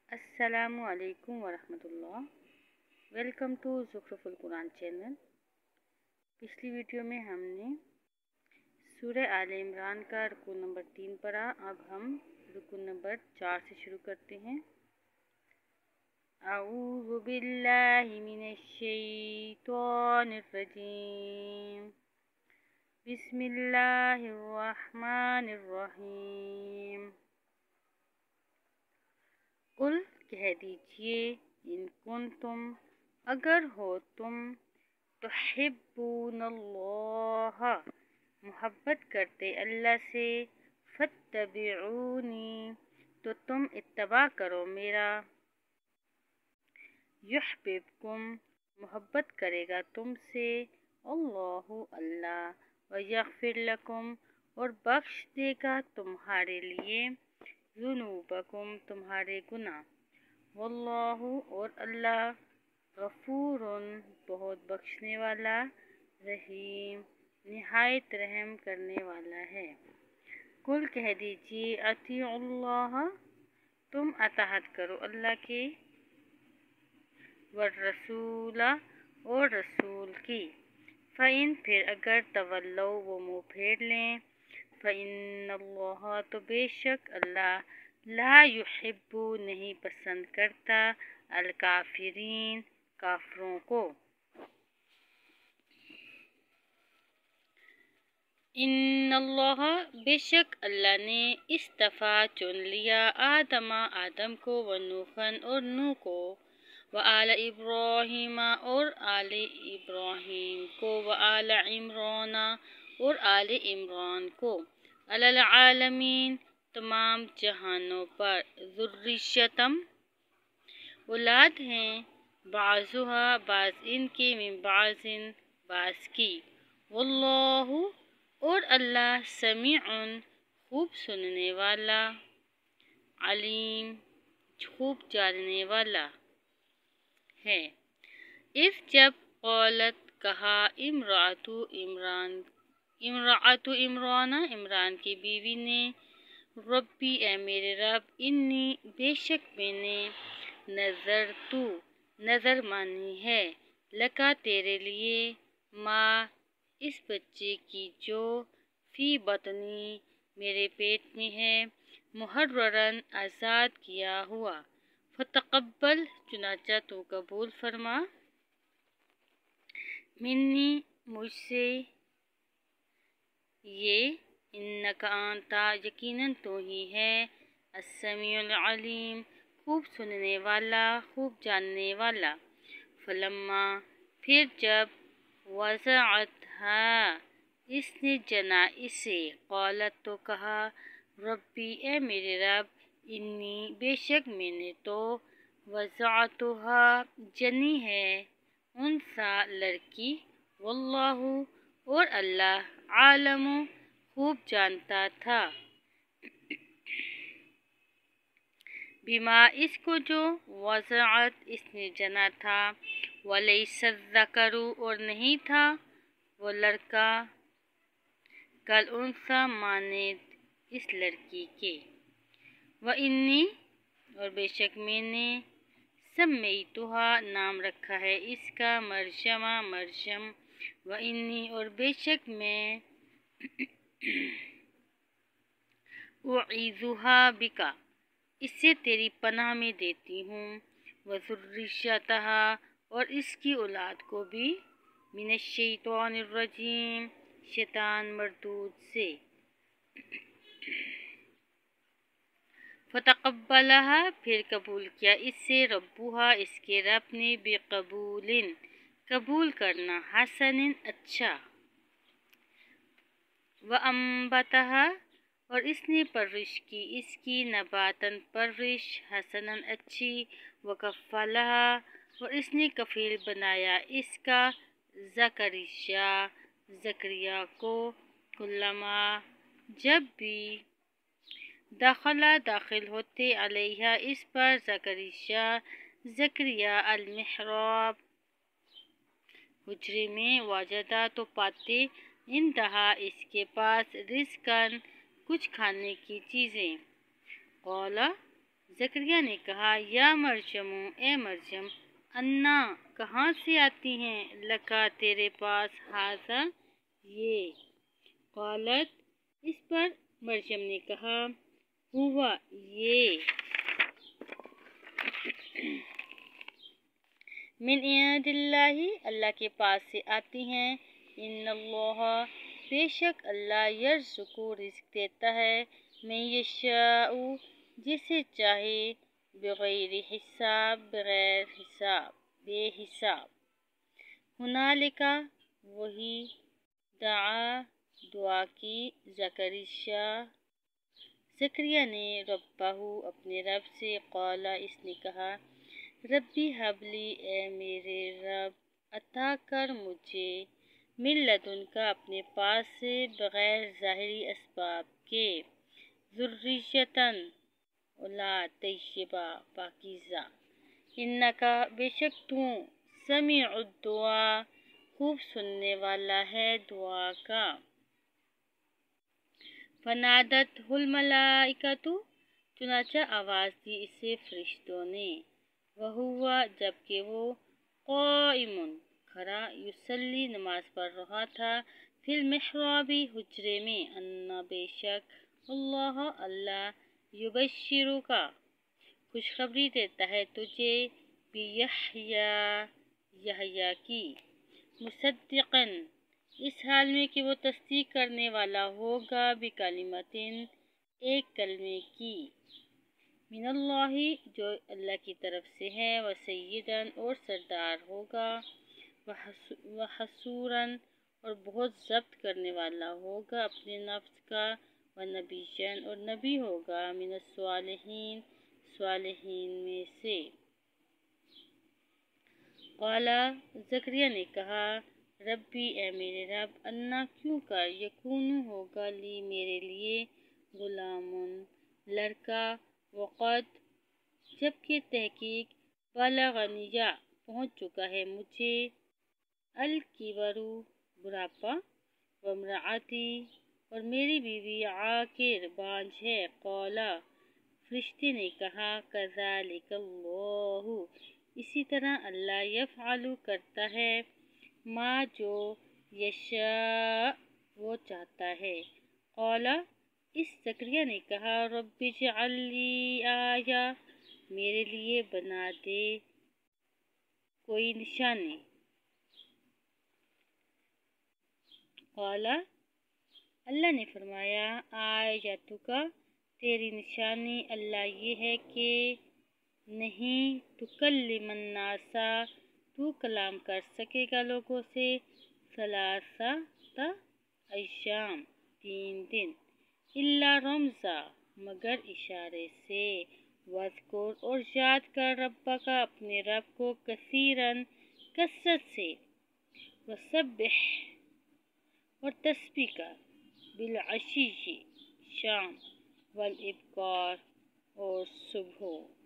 अस्सलामु अलैकुम वरहमतुल्लाह। Welcome to Zukhruful Quran channel. पिछली वीडियो में हमने सूरह आले इमरान का रुकू नंबर 3 पढ़ा। अब हम रुकू नंबर 4 से शुरू करते हैं। अऊज़ु बिल्लाहि मिनश शैतानिर रजीम। बिस्मिल्लाहिर रहमानिर रहीम। कुल कह दीजिए, इन कुंतुम अगर हो तुम, तुहिब्बूनल्लाह मोहब्बत करते अल्लाह से, फत्तबिऊनी तो तुम इत्तबा करो मेरा, युहब्बिबकुम मोहब्बत करेगा तुमसे अल्लाहु अल्लाह, व यग़फिर लकुम और बख्श देगा तुम्हारे लिए, ज़ुनूबकुम तुम्हारे गुनाह, वल्लाहु और अल्लाह, गफूरुन बहुत बख्शने वाला, रहीम निहायत रहम करने वाला है। कुल कह दीजिए, अतीउल्लाह तुम अताअत करो अल्लाह के, वर रसूला और रसूल की, फ़इन फिर अगर तवल्लो वो मुँह फेर लें, फ़इन्नल्लाह तो बेशक अल्लाह, ला युहिब्बु नहीं पसंद करता, अल काफिरीन काफरों को। इन्नल्लाह बेशक अल्लाह ने इस्तफ़ा चुन लिया आदम को, व नूहन और नूह को, व आल इब्राहीम और आले इब्राहीम को, व आल इमरान और आले इमरान को, अलल आलमीन तमाम जहानों पर, ज़ुर्रियतम औलाद हैं, बाज़ुहा बाज़ इनके, मिन बाज़िन बाज़ की, वल्लाहु और अल्लाह, समीउन खूब सुनने वाला, अलीम खूब जानने वाला है। इस जब क़ौलत कहा, इमरातु इमरान इमरान की बीवी ने, रब्बी ए मेरे रब, इन्नी बेशक मैंने, नज़र मानी है, लका तेरे लिए, माँ इस बच्चे की जो, फी बतनी मेरे पेट में है, मुहर्ररन आज़ाद किया हुआ, फ़तक़ब्बल चुनाचा तो कबूल फरमा, मिन्नी मुझसे ये, इन्नका अंता यकीनन तो ही है, अस्समीउल अलीम खूब सुनने वाला खूब जानने वाला। फलम्मा फिर जब, वज़अतहा इसने जना इसे, क़ौलत तो कहा, रब्बी ए मेरे रब, इन्नी बेशक मैंने तो, वज़अतुहा जनी है, उनसा लड़की, वल्लाहु और अल्लाह, आलमु खूब जानता था, बिमा इसको जो, वज़अत इसने जना था, वलैसा ज़करु और नहीं था वो लड़का, कल उनसा माने इस लड़की के, व इन्नी और बेशक मैंने, सम्मैतुहा नाम रखा है इसका, मरयम, व इन्नी और बेशक मैं, उईज़ुहा बिका इससे तेरी पनाह में देती हूँ, व ज़ुर्रियतहा और इसकी औलाद को भी, मिनश शैतानिर रजीम शैतान मरदूद से, फ़तक़ब्बलहा फिर कबूल किया इससे, रब्बुहा इसके रब ने, बेक़बूलिन कबूल करना, हसनिन अच्छा, व अम्बतहा और इसने परवरिश की इसकी, नबातन परवरिश, हसनन अच्छी, व कफ़लहा और इसने कफ़ील बनाया इसका, ज़करिया को, कुल्लमा जब भी, दखला दाखिल होते, अलैहा इस पर, ज़करिया अल मिहराब हुजरे में, वजदा तो पाते, इंतहा इसके पास, रिज़्क़न कुछ खाने की चीज़ें, क़ौला زکریا نے کہا یا مریم اے مریم انا کہاں سے آتی ہیں لکا تیرے پاس ہاذا یہ قالت اس پر مریم نے کہا ہوا یہ من عند اللہ اللہ کے پاس سے آتی ہیں ان اللہ بے شک اللہ یرزق رزق دیتا ہے من یشاء جسے چاہے بغیر حساب بغیر حساب بے حساب ہنالکا وہی دعا کی زکریا نے ربہ اپنے رب سے قالا اس نے کہا ربی حبلی اے میرے رب عطا کر مجھے من لدن کا اپنے پاس سے بغیر ظاہری اسباب کے ذریتاً اولاد طیبہ پاکیزہ انکا بے شک تو سمیع الدعا خوب سننے والا ہے دعا کا فنادت الملائکۃ چنانچہ آواز دی اسے فرشتوں نے وہوا جبکہ وہ قائم کھڑا یصلی نماز پڑھ رہا تھا فی المحراب حجرے میں انا بے شک اللہ یبشرک خوشخبری دیتا ہے تجھے یحییٰ کی مصدقاً اس حال میں کہ وہ تصدیق کرنے والا ہوگا بکلمۃ ایک کلمے کی من اللہ جو اللہ کی طرف سے ہے وسیداً اور سردار ہوگا وحصوراً اور بہت ضبط کرنے والا ہوگا اپنے نفس کا ونبیاً اور نبی ہوگا من الصالحین صالحین میں سے قالا زکریا نے کہا ربی اے میرے رب انا کیوں کر یکون ہوگا لی میرے لیے غلام لڑکا وقد جبکہ تحقیق بلغنی پہنچ چکا ہے مجھے الکبر بڑھاپا وامرأتی اور میری بیوی عاقر بانجھ ہے قالا فرشتے نے کہا کذالک اللہ اسی طرح اللہ یفعل کرتا ہے ما جو یشاء وہ چاہتا ہے قالا اس زکریا نے کہا رب اجعل لی آیا میرے لیے بنا دے کوئی نشانی قالا اللہ نے فرمایا آیتک تیری نشانی اللہ یہ ہے کہ نہیں تکلم الناس تو کلام کر سکے گا لوگوں سے ثلاثۃ ایام 3 دن الا رمزا مگر اشارے سے واذکر اور یاد کر ربک کا اپنے رب کو کثیراً کثرت سے وسبح اور تسبیح کر بالعشی شام والابکار اور صبح